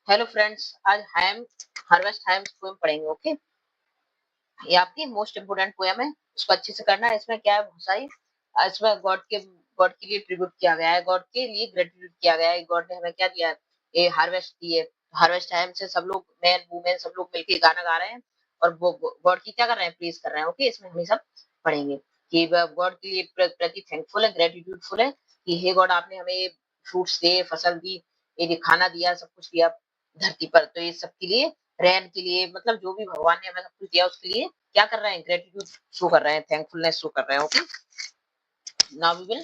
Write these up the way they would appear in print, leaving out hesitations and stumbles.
Hello friends, आज हैम harvest hams poem पढ़ेंगे। Okay, ये आपकी मोस्ट इम्पोर्टेंट पोएम है, इसको अच्छे से करना है। इसमें क्या है, बहुत सारी इसमें गॉड के लिए ट्रिब्यूट किया गया है, गॉड के लिए ग्रेटिट्यूड किया गया है। गॉड ने हमें क्या दिया है, ये हार्वेस्ट दी है। हार्वेस्ट हैम से सब लोग, मैन वुमेन सब लोग मिलके गाना गा रहे हैं और वो गॉड की क्या कर रहे हैं, प्लीज कर रहे हैं। ओके, इसमें हम ये सब पढ़ेंगे कि गॉड के लिए प्रति थैंकफुल है, ग्रेटिट्यूडफुल है कि हे गॉड, आपने हमें फ्रूट्स दिए, फसल दी, ये खाना दिया, सब कुछ दिया धरती पर। तो ये सबके लिए, रैन के लिए, मतलब जो भी भगवान ने हमें सब कुछ दिया उसके लिए क्या कर रहे हैं, ग्रेटिट्यूड शो कर रहे हैं, थैंकफुलनेस शो कर रहे हैं। Okay, now we will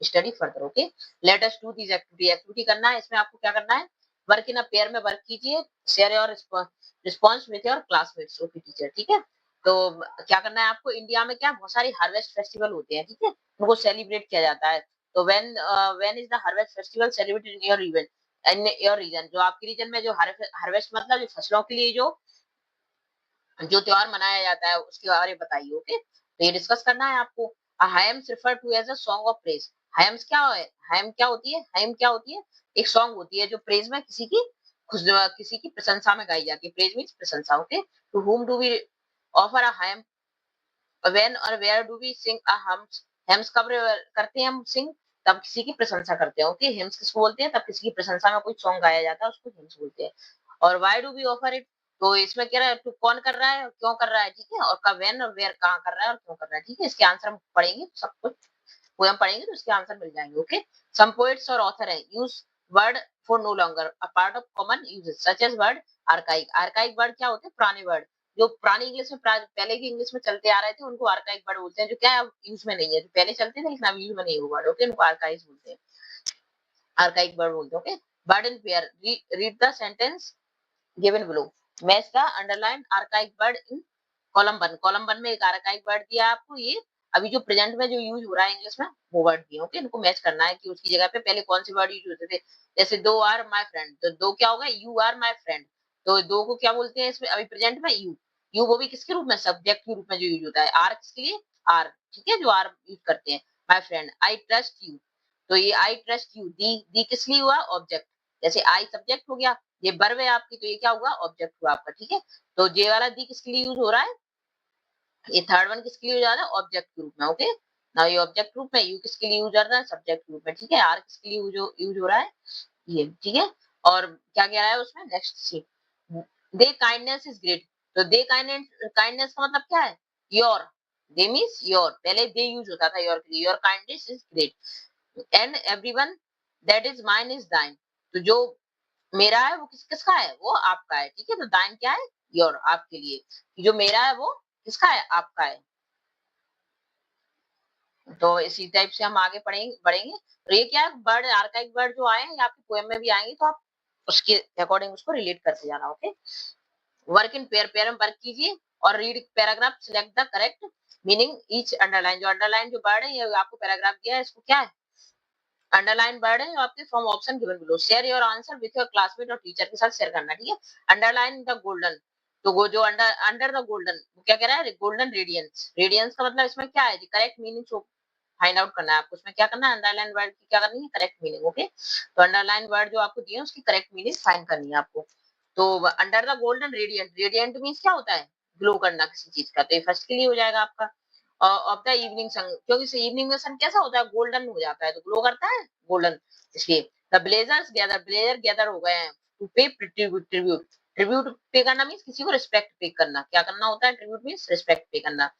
study further. Okay, let us do this activity. Activity करना है, इसमें आपको क्या करना है, वर्क इन अ पेयर में वर्क कीजिए, share your response with your classmates. Okay teacher, ठीक है। तो क्या करना है आपको, इंडिया में क्या बहुत सारी हार्वेस्ट फेस्टिवल होते हैं, ठीक है, उनको सेलिब्रेट किया जाता है। तो when is the harvest festival celebrated in your event, in your region, जो आपके रीजन में जो हार्वेस्ट मतलब जो फसलों के लिए जो त्योहार मनाया जाता है उसके बारे में बताइए। ओके, तो ये डिस्कस करना है आपको। Hymns refer to as a song of praise. Hymns क्या है, हायम क्या होती है, हायम क्या होती है, एक सॉन्ग होती है जो प्रेज में किसी की प्रशंसा में गाई जाती है। प्रेज मींस प्रशंसा। Okay, to whom do we offer a hymn, when और where do we sing a hymns. Hymns कब करते हैं हम सिंग, तब किसी की प्रशंसा करते हैं। ओके, हेम्स किसको बोलते हैं, तब किसी की प्रशंसा में कोई सॉन्ग गाया जाता है, उसको हेम्स बोलते हैं। और why do we offer it, तो इसमें क्या है, टू कौन कर रहा है और क्यों कर रहा है, ठीक है। और कब, व्हेन और वेयर, कहाँ कर रहा है और क्यों कर रहा है, ठीक है। इसके आंसर हम पढ़ेंगे, सब कुछ पोएम पढ़ेंगे तो इसके आंसर मिल जाएंगे। ओके, सम पोएट्स और ऑथर है use word for no longer a part of common uses such as word archaic. Archaic word क्या होते हैं, पुराने वर्ड, जो पुरानी इंग्लिश में पहले की इंग्लिश में चलते आ रहे थे, उनको आर्काइक वर्ड बोलते हैं। जो क्या है, यूज में नहीं है, जो पहले चलते थे लेकिन अब यूज में नहीं हुआ वर्ड, ओके, उनको आर्काइक बोलते हैं, आर्काइक वर्ड बोलते हैं। Okay, word in pair, read the sentence given below, match the underline archaic word in column 1। Column 1 में एक आर्काइक वर्ड दिया है आपको, ये अभी जो प्रेजेंट में जो यूज हो रहा है इंग्लिश में, वो वर्ड दिए। ओके, इनको मैच करना है कि उसकी जगह पे पहले कौन से वर्ड यूज होते थे। जैसे दो आर माय फ्रेंड, तो दो क्या होगा, यू आर माय फ्रेंड। तो दो को क्या बोलते हैं इसमें अभी प्रेजेंट में, यू। यू वो भी किसके रूप में, सब्जेक्ट के रूप में जो यूज होता है। आर किसके लिए, आर, ठीक है, जो आर यूज करते हैं। My friend, I trust you, तो ये आई ट्रस्ट यू, दी किस लिए हुआ, ऑब्जेक्ट। जैसे आई सब्जेक्ट हो गया, ये वर्ब है आपकी, तो ये क्या हुआ, ऑब्जेक्ट हुआ आपका, ठीक है। तो जे वाला दी किसके लिए यूज हो रहा है, ये थर्ड वन किसके लिए यूज हो रहा है, ऑब्जेक्ट के रूप में। ओके, ना ये ऑब्जेक्ट रूप में, यू किसके लिए यूज हो रहा है, सब्जेक्ट के रूप में, ठीक है। आर किसके लिए यूज हो रहा है, ये, ठीक है। और क्या कह रहा है उसमें, next see, the kindness is great. तो दे काइंडनेस का मतलब क्या है, योर, दे मींस योर, पहले दे यूज होता था योर के लिए, your kindness is great, and everyone that is mine is thine. तो जो मेरा है वो किसका है, वो आपका है, ठीक है। तो दाइन क्या है, योर, आपके लिए। जो मेरा है वो किसका है, आपका है। तो इसी टाइप से हम आगे पढ़ेंगे बढ़ेंगे। तो ये क्या है, वर्ड आर्काइक वर्ड जो आए हैं ये आपके पोएम में भी आएंगे, तो आप उसके अकॉर्डिंग उसको रिलेट करते जाना। Okay, work in pair, pair में वर्क कीजिए और read paragraph, select the correct meaning each underline. जो अंडरलाइन जो वर्ड है, ये आपको पैराग्राफ दिया है, इसको क्या है, अंडरलाइन वर्ड है आपके, from option given below. Share your answer with your classmate और टीचर के साथ शेयर करना, ठीक है। अंडरलाइन द गोल्डन, तो वो जो अंडर अंडर द गोल्डन, वो क्या कह रहा है, गोल्डन रेडियंस। रेडियंस का मतलब इसमें क्या है, करेक्ट मीनिंग फाइंड आउट करना है आपको। उसमें क्या करना है, अंडरलाइन वर्ड की क्या करनी है, करेक्ट मीनिंग। ओके, तो अंडरलाइन वर्ड जो आपको दिए उसकी करेक्ट मीनिंग फाइंड करनी है आपको। तो under the golden radiant, radiant means क्या होता है, ग्लो करना किसी चीज का, तो ये फर्स्ट के लिए हो जाएगा आपका। ऑफ द इवनिंग सन, क्योंकि इवनिंग में सन कैसा होता है, गोल्डन हो जाता है, तो ग्लो करता है गोल्डन, इसलिए। The blazers gather, blazer gather हो गए हैं टू पे ट्रिब्यूट। ट्रिब्यूट, ट्रिब्यूट पे करना मीन्स किसी को रिस्पेक्ट पे करना, क्या करना होता है, ट्रिब्यूट मीन्स रिस्पेक्ट पे करना।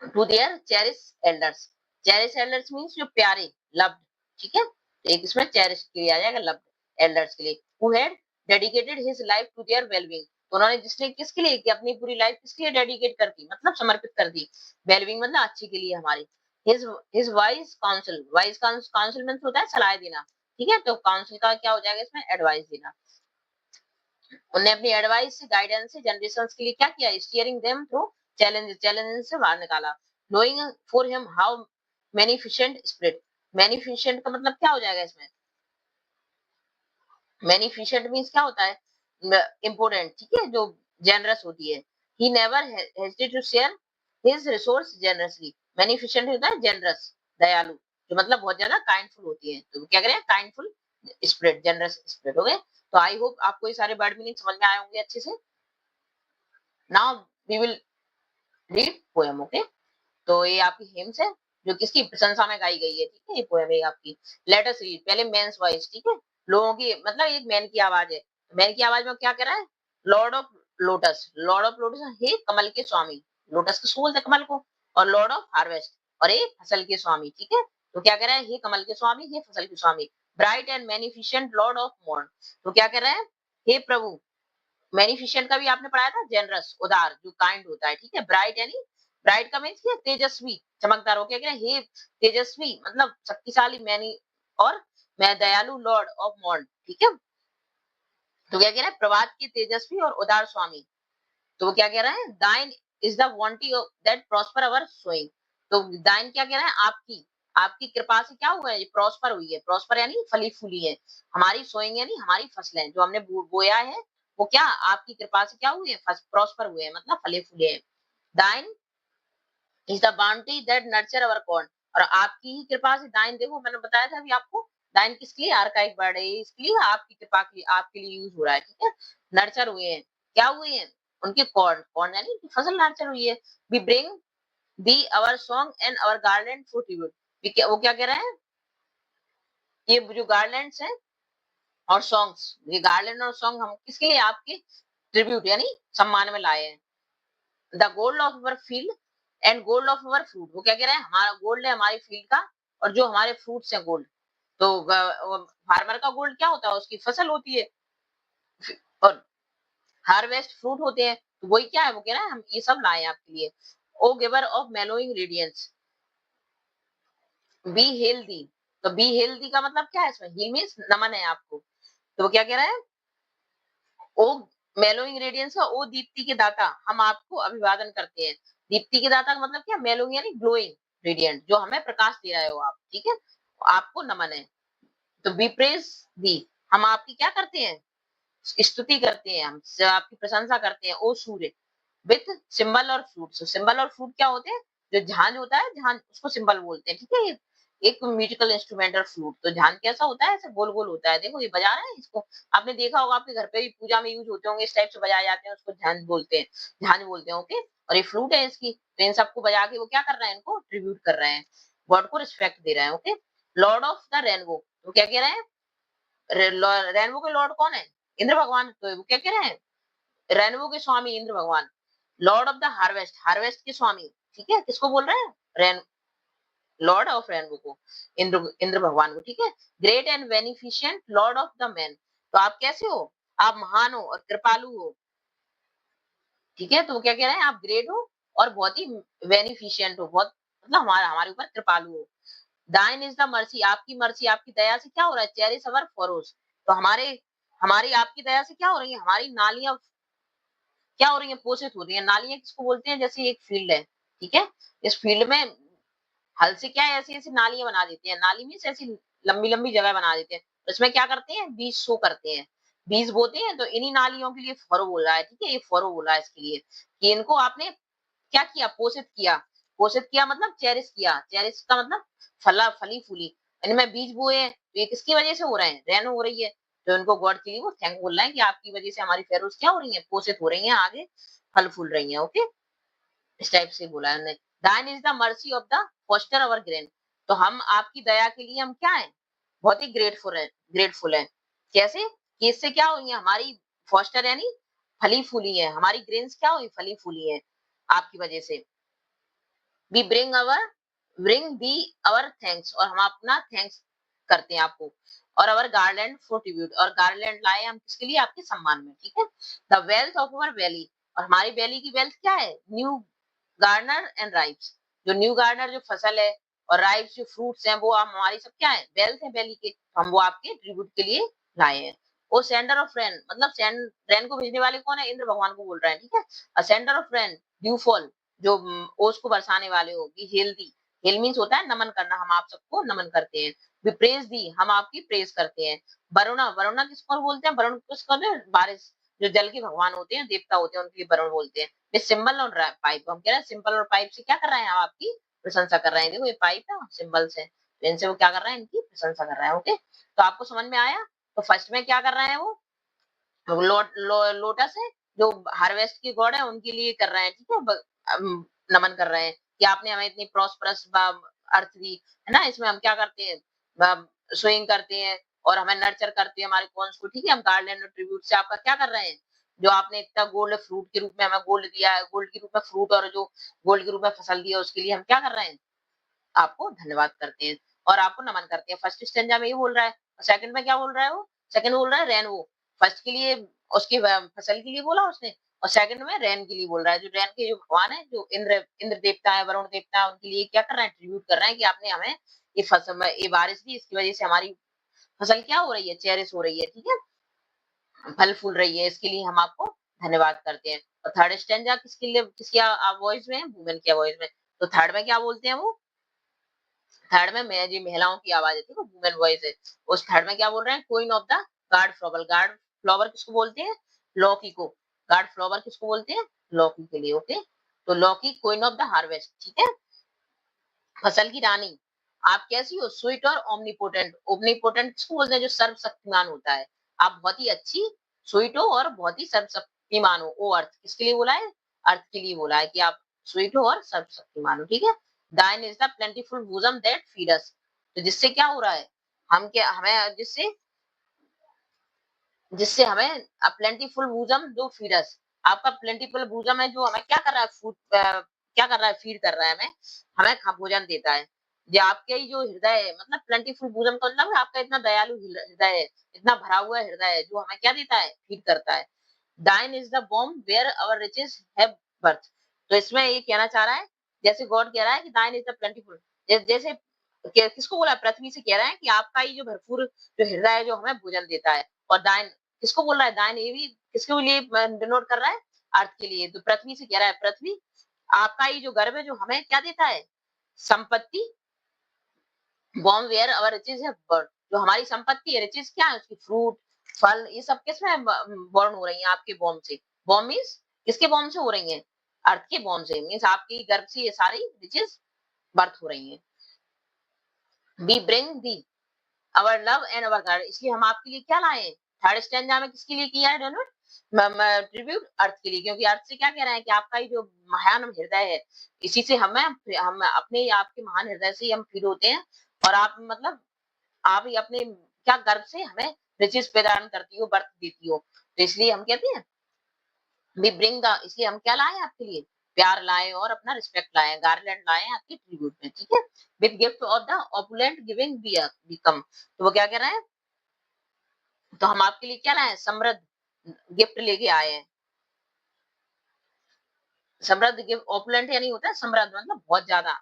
To their cherish elders, cherish elders means जो प्यारे, लव्ड, ठीक है। एक इसमें चेरिश के लिए आ जाएगा, लव्ड एल्डर्स के लिए। Who had dedicated his life to their wellbeing, तो उन्होंने जिसने किसके लिए की, अपनी पूरी लाइफ किसके लिए डेडिकेट कर दी, मतलब समर्पित कर दी। वेलबींग मतलब अच्छे के लिए हमारी। His wise council, wise council means होता है सलाह देना, ठीक है। तो काउंसिल का क्या हो जाएगा इसमें, एडवाइस देना। उन्होंने अपनी एडवाइस से, गाइडेंस से जनरेशंस के लिए क्या किया, स्टीयरिंग देम थ्रू चैलेंज से बाहर निकाला। Knowing for him how magnificent spirit, magnificent का मतलब क्या हो जाएगा इसमें, मैनिफिशेंट मींस क्या होता है, इंपोर्टेंट, ठीक है, जो जेनरस होती है। He never hesitated to share his resource generously, magnificent होता है जेनरस, दयालु, जो मतलब बहुत ज्यादा काइंडफुल होती है, तो क्या करें, काइंडफुल स्पिरिट, जनरस स्पिरिट हो गए। तो आई होप आपको ये सारे वर्ड मीनिंग समझ में आए होंगे अच्छे से। Now we will read poem, okay. तो ये आपकी हिम्स है जो किसकी प्रशंसा में गाई गई है, ठीक है। ये पोएम है आपकी। लेट अस रीड, पहले मेंस वॉइस, ठीक है। लोगों की मतलब एक मैन की आवाज है। मैन की आवाज में क्या कह रहा है? Lord of lotus, lord of lotus, हे कमल के स्वामी। लोटस को बोलते हैं कमल को। और लॉर्ड ऑफ हार्वेस्ट, और ये फसल के स्वामी, ठीक है। तो क्या कह रहा है? हे कमल के स्वामी, हे फसल के स्वामी। Bright and magnificent lord of morn, तो क्या कह रहा है? हे प्रभु, मैनिफिशेंट का भी आपने पढ़ाया था, जेनरस, उदार, जो काइंड होता है, ठीक है। ब्राइट यानी ब्राइट का मीन्स क्या? तेजस्वी, चमकदार। हो क्या कह रहे हैं? हे तेजस्वी मतलब शक्तिशाली, मैनी, और मैं दयालु लॉर्ड ऑफ मॉर्न, ठीक है। तो क्या कह रहा है? प्रभात के तेजस्वी और उदार स्वामी। तो वो क्या कह रहा है? Thine is the bounty that prosper our sowing. तो दाइन क्या कह रहा है? आपकी, आपकी कृपा से क्या हुआ है? ये प्रॉस्पर हुई है। प्रॉस्पर यानी फली फूली है। हमारी सोइंग यानी हमारी फसलें जो हमने बोया है, वो क्या आपकी कृपा से क्या हुई है? प्रॉस्पर हुए हैं, मतलब फले फूले हैं। दाइन is the bounty that nurture our corn, और आपकी ही कृपा से, दाइन देखो मैंने बताया था अभी आपको, दाइन किसके लिए? आर्काइक वर्ड है, इसके लिए आपकी कृपा के लिए, आपके लिए यूज हो रहा है, ठीक है। नर्चर हुए हैं, क्या हुए हैं? उनके कॉर्न, कॉर्न यानी फसल नर्चर हुई है। We bring thee our song and our garland for tribute. वो क्या कह रहे हैं? ये जो गार्लैंड्स हैं और सॉन्ग्स, ये गार्लैंड और सॉन्ग हम किसके लिए? आपके ट्रिब्यूट यानी सम्मान में लाए हैं। The gold of our field and gold of our fruit, वो क्या कह रहे हैं? हमारा गोल्ड है हमारी फील्ड का, और जो हमारे फ्रूट्स हैं गोल्ड। तो फार्मर का गोल्ड क्या होता है? उसकी फसल होती है। और हार्वेस्ट फ्रूट होते हैं। तो वही क्या है? वो कह रहा है हम ये सब लाए हैं आपके लिए। O giver of mellowing radiance, be healthy. तो बी हेल्दी का मतलब क्या है? इसमें ही मीन्स नमन है आपको। तो वो क्या कह रहा है? ओ मेलोइंग रेडियंस का, ओ दीप्ति के दाता, हम आपको अभिवादन करते हैं। दीप्ति के दाता का मतलब क्या? मेलोइंग यानी ग्लोइंग रेडियंट, जो हमें प्रकाश दे रहे हो आप, ठीक है। आपको नमन है। तो बी प्रेज दी, हम आपकी क्या करते हैं? स्तुति करते हैं, हम आपकी प्रशंसा करते हैं। ओ सूर्य, विथ सिंबल और फ्रूट। सिंबल और फ्रूट क्या होते हैं? जो झांझ होता है, झांझ उसको सिंबल बोलते हैं, ठीक है। एक म्यूजिकल इंस्ट्रूमेंटल फ्लूट। तो झांझ कैसा होता है? ऐसे गोल गोल होता है। देखो ये बजा रहे हैं इसको, आपने देखा होगा आपके घर पे भी पूजा में यूज होते होंगे, इस टाइप से बजाए जाते हैं, उसको झांझ बोलते हैं। झांझ बोलते हैं, ओके। और ये फ्लूट है इसकी, तो इन सबको बजा के वो क्या कर रहे हैं? इनको ट्रिब्यूट कर रहे हैं, गॉड को रिस्पेक्ट दे रहे हैं, okay. Lord of the rainbow, तो क्या कह रहे हैं? रेनबो के लॉर्ड कौन है? इंद्र भगवान। तो वो क्या कह रहे हैं? रेनबो के स्वामी इंद्र भगवान। Lord of the harvest, harvest के स्वामी, ठीक है। किसको बोल रहे हैं? रेन लॉर्ड ऑफ रेनबो को, इंद्र इंद्र भगवान को, ठीक है। Great and beneficent Lord of the man, तो आप कैसे हो? आप महान हो और कृपालु हो, ठीक है। तो वो क्या कह रहे हैं? आप ग्रेट हो और बहुत ही बेनिफिशिएंट हो, बहुत मतलब हमारा हमारे ऊपर कृपालु हो। दाइन इज द मर्सी, आपकी मर्सी, आपकी दया से क्या हो रहा है? चेरिश अवर फरोज, तो हमारे हमारी आपकी दया से क्या हो रही है? हमारी नालियां क्या हो रही है? पोषित हो रही है। नालियां किसको बोलते हैं? जैसे एक फील्ड है, ठीक है। इस फील्ड में हल से क्या है? ऐसी ऐसी नालियां बना देते हैं। नाली मीन्स ऐसी लंबी लंबी जगह बना देते हैं। उसमें क्या करते हैं? बीज शो करते हैं, बीज बोते हैं। तो इन्हीं नालियों के लिए फरो बोल रहा है, ठीक है। ये फरो बोला है इसके लिए कि इनको आपने क्या किया? पोषित किया। पोषित किया मतलब चेरिश किया। चेरिश का मतलब फला फली फूली। इनमें बीज बोए हैं, तो ये किसकी वजह से हो रहे हैं? रेन हो रही है। तो इनको गॉड के लिए वो थैंक बोल रहे हैं कि आपकी वजह से हमारी फेरोज क्या हो रही है? पोषित हो रही है, आगे फल फूल रही है, ओके। इस टाइप से बोला है उन्होंने। Thine is the mercy of the foster our grain, तो हम आपकी दया के लिए हम क्या है? बहुत ही ग्रेटफुल है, ग्रेटफुल है। कैसे? कि इससे क्या हुई है? हमारी फोस्टर यानी फली फूली है, हमारी ग्रेन्स क्या हुई? फली फूली है आपकी वजह से। We bring thee our thanks, और हम अपना थैंक्स करते हैं आपको। और अवर गार्लैंड फॉर ट्रिब्यूट, और गार्लैंड लाए हम किसके लिए? आपके सम्मान में, ठीक है। The wealth of our valley, और हमारी वैली की वेल्थ क्या है? न्यू गार्नर एंड राइप्स, जो न्यू गार्नर जो फसल है, और राइप्स जो फ्रूट्स हैं, वो हमारी सब क्या है? वेल्थ है वैली के। हम वो आपके ट्रिब्यूट के लिए लाए हैं। ओ सेंडर ऑफ रेन, मतलब रेन को भेजने वाले कौन है? इंद्र भगवान को बोल रहे हैं, ठीक है। अ sender of rain, due fall, जो ओस को बरसाने वाले हो। बी हेल्दी, हेल मीन्स होता है नमन करना, हम आप सबको नमन करते हैं। वी प्रेज दी, हम आपकी प्रेज करते हैं। वरुणा, वरुणा किसको बोलते हैं? वरुण किसको बोलते हैं? बारिश, जो जल के भगवान होते हैं, देवता होते हैं, उनके लिए वरुण बोलते हैं। ये सिंबल और पाइप, हम कह रहे हैं सिंबल और पाइप से क्या कर रहे हैं? हम आपकी प्रशंसा कर रहे हैं। देखो ये पाइप है, सिंबल्स है, तो इनसे वो क्या कर रहे हैं? इनकी प्रशंसा कर रहे हैं, ओके। तो आपको समझ में आया? तो फर्स्ट में क्या कर रहे हैं वो? लोटस है जो हार्वेस्ट की गॉड है उनके लिए कर रहे हैं, ठीक है, नमन कर रहे हैं कि आपने हमें इतनी प्रॉस्परस अर्थ दी, है ना, इसमें हम क्या करते हैं, स्विंग करते हैं और हमें नर्चर करते हैं हमारे कॉन्स को, ठीक है, हम गार्डन ट्रिब्यूट से आपका क्या कर रहे हैं, जो आपने इतना गोल्ड फ्रूट के रूप में हमें गोल्ड दिया है, गोल्ड के रूप में फ्रूट और जो गोल्ड के रूप में फसल दिया उसके लिए हम क्या कर रहे हैं, आपको धन्यवाद करते हैं और आपको नमन करते हैं। फर्स्ट स्टैंजा में ये बोल रहा है, सेकंड में क्या बोल रहा है वो? सेकंड बोल रहा है रेन वो। फर्स्ट के लिए उसकी फसल के लिए बोला उसने और सेकंड में रेन के लिए बोल रहा है। जो रेन के जो भगवान है, जो इंद्र देवता है, वरुण देवता है, उनके लिए क्या कर रहा है? ट्रिब्यूट कर रहा है कि आपने हमें ये फसल में ये बारिश दी, इसकी वजह से हमारी फसल क्या हो रही है? चेरिश हो रही है, ठीक है? फल फूल रही है, इसके लिए हम आपको धन्यवाद करते हैं। और थर्ड स्टैंजा किसके लिए, किसकी वॉइस में है? वुमेन की वॉइस में। तो थर्ड में क्या बोलते हैं वो? थर्ड में मैं जी महिलाओं की आवाज है, ठीक है, वुमेन वॉइस है। उस थर्ड में क्या बोल रहे हैं? Queen of the guard flower. Guard flower किसको बोलते हैं? लौकी को। गार्ड फ्लावर किसको बोलते हैं? लौकी के लिए, ओके। तो लौकी क्वीन ऑफ द हार्वेस्ट, ठीक है, फसल की रानी। आप कैसी हो? स्वीट और ओमनीपोटेंट। ओमनीपोटेंट किसको बोलते हैं? जो सर्वशक्तिमान होता है। आप बहुत ही अच्छी, स्वीट हो और बहुत ही सर्वशक्तिमान हो। ओ अर्थ किसके लिए बोला है? अर्थ के लिए बोला है कि आप स्वीट हो और सर्वशक्तिमान हो, ठीक है। Thine is the plentiful bosom that feed us. तो जिससे क्या हो रहा है? हम क्या हमें जिससे जिससे हमें प्लेंटीफुल bosom जो फीड अस। आपका प्लेंटीफुल bosom है जो हमें क्या कर रहा है? फूड क्या कर रहा है? फीड कर रहा है हमें, हमें भोजन देता है। ये आपके ही जो हृदय है, मतलब प्लेंटीफुल bosom का मतलब है आपका इतना दयालु हृदय है, इतना भरा हुआ हृदय है जो हमें क्या देता है? फीड करता है। Thine is the womb where our riches have birth। तो इसमें ये कहना चाह रहा है, जैसे गॉड कह रहा है कि दाइन इज द प्लेंटीफुल, जैसे किसको बोला? पृथ्वी से कह रहा है कि आपका ही जो भरपूर जो हृदय है जो हमें भोजन देता है। और दाइन किसको बोल रहा है? दाइन ये भी किसके लिए डिनोट कर रहा है? अर्थ के लिए। तो पृथ्वी से कह रहा है, पृथ्वी आपका ही जो गर्भ है जो हमें क्या देता है? संपत्ति। बॉम्ब वेयर अवर रिचेज है बर्ड। जो हमारी संपत्ति है, रिचेज क्या है उसकी? फ्रूट, फल, ये सब किसमें बॉर्न हो रही है? आपके बॉम्ब से। बॉम्ब मीन्स किसके बॉम्ब से हो रही है? अर्थ के बॉम्ब से। मीन्स आपकी गर्भ से ये सारी रिचेज बर्थ हो रही है। We bring thee our love and our guard. इसलिए हम आपके लिए क्या लाए हैं? थर्ड स्टैंजा में किसके लिए किया है डोनट? ट्रिब्यूट अर्थ के लिए, क्योंकि अर्थ से क्या कह रहे हैं कि आपका ही जो महान हृदय है, इसी से हम अपने आपके महान हृदय से ही हम फीड होते हैं। और आप मतलब आप ही अपने क्या गर्भ से हमें रिचेस प्रदान करती हो, बर्थ देती हो। तो इसलिए हम कहते हैं वी ब्रिंग द, इसलिए हम क्या लाए आपके लिए? प्यार लाए और अपना रिस्पेक्ट लाए, गार्लैंड लाए आपके ट्रिब्यूट में, ठीक है। With gift of the opulent giving become. तो वो क्या कह रहे हैं? तो हम आपके लिए क्या लाए? समृद्ध गिफ्ट लेके आए हैं। समृद्ध गिफ्ट, ऑपुलेंट यानी होता है समृद्ध, मतलब बहुत ज्यादा,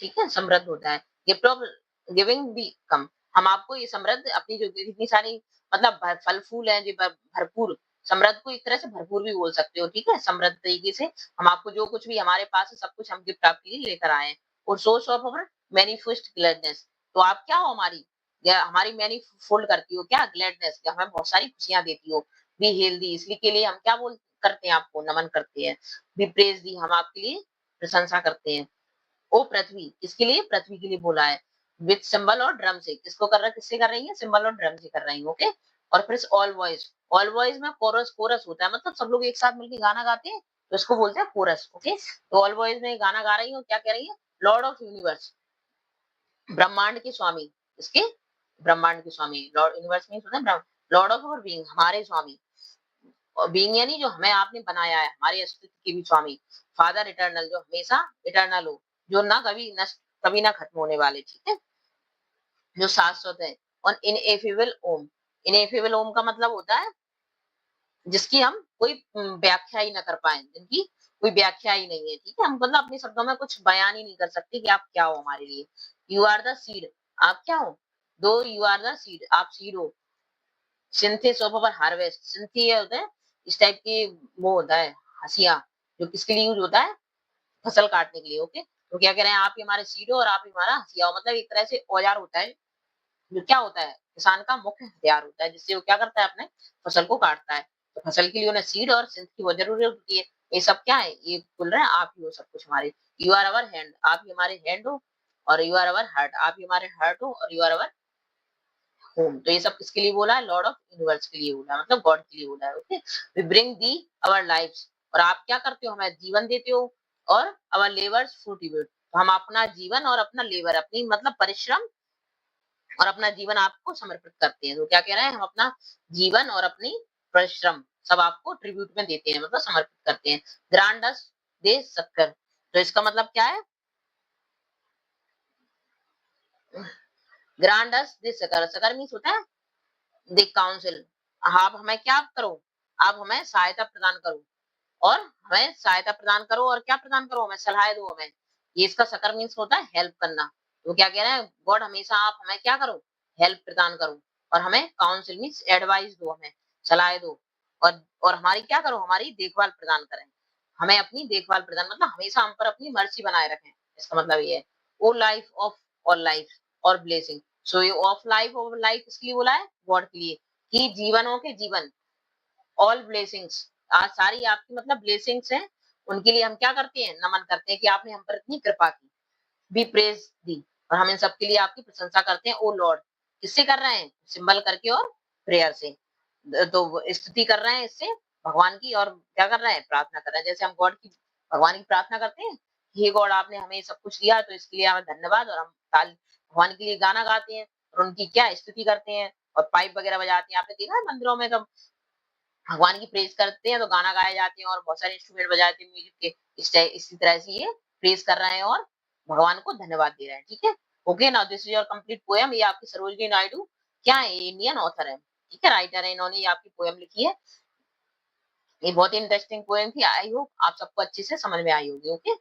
ठीक है, समृद्ध होता है। गिफ्ट ऑफ गिविंग भी कम। हम आपको ये समृद्ध अपनी जो इतनी सारी मतलब फल फूल है जो भरपूर, समृद्ध को एक तरह से भरपूर भी बोल सकते हो, ठीक है, समृद्ध तरीके से हम आपको जो कुछ भी हमारे पास है सब कुछ हम गिफ्ट आपके लिए लेकर आए हैं। और source of our manifest gladness. तो आप क्या हो हमारी, या हमारी मैनिफोल्ड करती हो क्या? ग्लैडनेस, हमें बहुत सारी खुशियां देती हो। बी हेल्दी, इसलिए के लिए हम क्या बोल करते हैं? आपको नमन करते हैं। बी प्रेज दी, हम आपके लिए प्रशंसा करते हैं। ओ पृथ्वी, किसके लिए? पृथ्वी के लिए बोला है। विथ सिंबल और ड्रम से, किसको कर रहा है? किससे कर रही है? सिंबल और ड्रम से कर रही है, ओके। और फिर ऑल वॉइस। ऑल वॉइस में कोरस, कोरस होता है मतलब सब लोग एक साथ मिलकर गाना गाते हैं, तो इसको बोलते हैं कोरस, ओके। तो ऑल वॉइस में गाना गा रही हूँ, क्या कह रही है? लॉर्ड ऑफ यूनिवर्स, ब्रह्मांड के स्वामी। इसके ब्रह्मांड के स्वामी, लॉर्ड यूनिवर्स में होता है लॉर्ड ऑफ अवर बीइंग, हमारे स्वामी। और बीइंग यानी जो हमें आपने बनाया है, हमारे अस्तित्व के भी स्वामी। फादर इटर्नल, जो हमेशा इटर्नल हो, जो ना कभी नष्ट, कभी ना खत्म होने वाले, ठीक है, जो शाश्वत है। और इनएफेबल ओम। इनएफेबल ओम का मतलब होता है जिसकी हम कोई व्याख्या ही ना कर पाए, जिनकी कोई व्याख्या ही नहीं है, ठीक है, हम मतलब अपने शब्दों में कुछ बयान ही नहीं कर सकते कि आप क्या हो हमारे लिए। यू आर द सीड, आप क्या हो? दो यू आर द सीड, आप सीड हो। सिंथेसिस ऑफ अवर हार्वेस्ट, सिंथी होता है इस टाइप की, वो होता है हंसिया, जो किसके लिए यूज होता है? फसल काटने के लिए, ओके। तो क्या कह रहे हैं? आप ही हमारे सीड हो और आप ही हमारा हंसिया हो, मतलब एक तरह से औजार होता है, जो क्या होता है? किसान का मुख्य हथियार होता है, जिससे वो क्या करता है? अपने फसल को काटता है। तो फसल के लिए उन्हें सीड और सिंथ की बहुत जरूरत होती है। ये सब क्या है? ये बोल रहे हैं आप ही हो सब कुछ हमारे। यू आर अवर हैंड, आप ही हमारे हैंड हो। और यू आर अवर हार्ट, आप ही हमारे हार्ट हो। और यू आर अवर होम। तो ये सब किसके लिए बोला है? लॉर्ड ऑफ यूनिवर्स के लिए बोला है, मतलब गॉड के लिए बोला है। Okay, we bring the our lives, और आप क्या करते हो? हमें जीवन देते हो, और आवर लेबर्स फ्रूटिवेट, तो हम अपना जीवन और अपना लेबर, अपनी मतलब परिश्रम और अपना जीवन आपको समर्पित करते हैं। तो क्या कह रहे हैं? हम अपना जीवन और अपनी परिश्रम सब आपको ट्रिब्यूट में देते हैं, मतलब समर्पित करते हैं। ग्रांड अस दे सक्कर, तो इसका मतलब क्या है? ग्रांड अस दे सक्कर, सक्कर मीन्स होता है द काउंसिल। आप हमें क्या करो? आप हमें सहायता प्रदान करो, और हमें सहायता प्रदान करो, और क्या प्रदान करो? हमें सलाह दो हमें। ये इसका सकर मीन्स होता है हेल्प करना। तो क्या कह रहे हैं? गॉड हमेशा आप हमें क्या करो? हेल्प प्रदान करो, और हमें काउंसिल मीन्स एडवाइस दो, हमें सलाह दो, और हमारी क्या करो? हमारी देखभाल प्रदान करें, हमें अपनी देखभाल प्रदान, मतलब हमेशा हम पर अपनी मर्जी बनाए रखें। इसका मतलब ये है। ओ लाइफ ऑफ और लाइफ और ब्लेसिंग, सो ये ऑफ लाइफ और लाइफ किसके लिए बोला है? गॉड के लिए, कि जीवनों के जीवन, ऑल ब्लेसिंग्स, आज सारी आपकी मतलब ब्लेसिंग्स हैं, उनके लिए हम क्या करते हैं? नमन करते हैं कि आपने हम पर इतनी कृपा की, बी प्रेज दी, और हम इन सबके लिए आपकी प्रशंसा करते हैं। ओ लॉर्ड, किससे कर रहे हैं? सिंबल करके और प्रेयर से, तो स्तुति कर रहे हैं इससे भगवान की, और क्या कर रहे हैं? प्रार्थना कर रहे हैं। जैसे हम गॉड की, भगवान की प्रार्थना करते हैं, हे गॉड आपने हमें सब कुछ दिया, तो इसके लिए हमें धन्यवाद, और हम भगवान के लिए गाना गाते हैं, और उनकी क्या स्तुति करते हैं, और पाइप वगैरह बजाते हैं। आपने देखा है मंदिरों में कब भगवान की प्रेज करते हैं तो गाना गाए जाते हैं, और बहुत सारे इंस्ट्रूमेंट बजाते हैं म्यूजिक के। इसी तरह से ये प्रेज कर रहे हैं और भगवान को धन्यवाद दे रहे हैं। ठीक है, okay, now this is your complete poem. ये आपकी सरोजिनी नायडू क्या है? इंडियन ऑथर है, ठीक है, राइटर है, इन्होंने ये आपकी पोएम लिखी है। ये बहुत ही इंटरेस्टिंग पोएम थी। आई होप आप सबको अच्छे से समझ में आई होगी। ओके,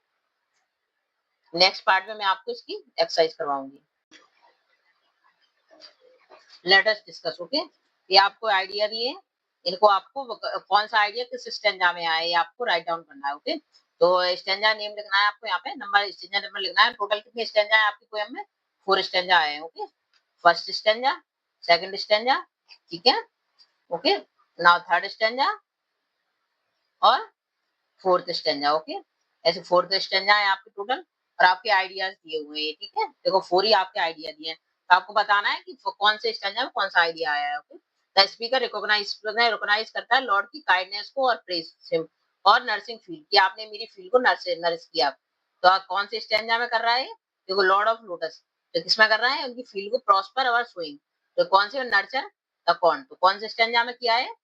नेक्स्ट पार्ट में मैं आपको इसकी एक्सरसाइज करवाऊंगी। Let us discuss. ओके, ये आपको आइडिया दिए, इनको आपको कौन सा आइडिया किस स्टेंजा में आया, ये आपको राइट डाउन करना है। ओके, तो स्टेंजा नेम लिखना है आपको, यहाँ पे नंबर, स्टेंजा नंबर लिखना है। टोटल कितने स्टेंजा है आपकी पोएम में? 4 स्टेंजा आए हैं। Okay, first stanza, second stanza, ठीक है, ओके, नाउ थर्ड स्टेंजा और फोर्थ स्टेंजा। ओके, ऐसे फोर्थ स्टेंजा है आपके टोटल, और आपके आइडियाज दिए हुए हैं। ठीक है, देखो 4 ही आपके आइडिया दिए हैं, तो आपको बताना है कि कौन से स्टेंजा में कौन सा आइडिया आया है। ओके, द स्पीकर रिकॉग्नाइज करता है लॉर्ड की काइंडनेस को और प्रेज हिम, और नर्सिंग फील, कि आपने मेरी फील को नर्स किया। तो आप कौन से स्टेंजा में कर रहा है? देखो लॉर्ड ऑफ लोटस, तो किसमें कर रहा है? उनकी फील को प्रॉस्पर और सोइंग, तो कौन से नर्चर द कौन, तो कौन से स्टेंजा में किया है?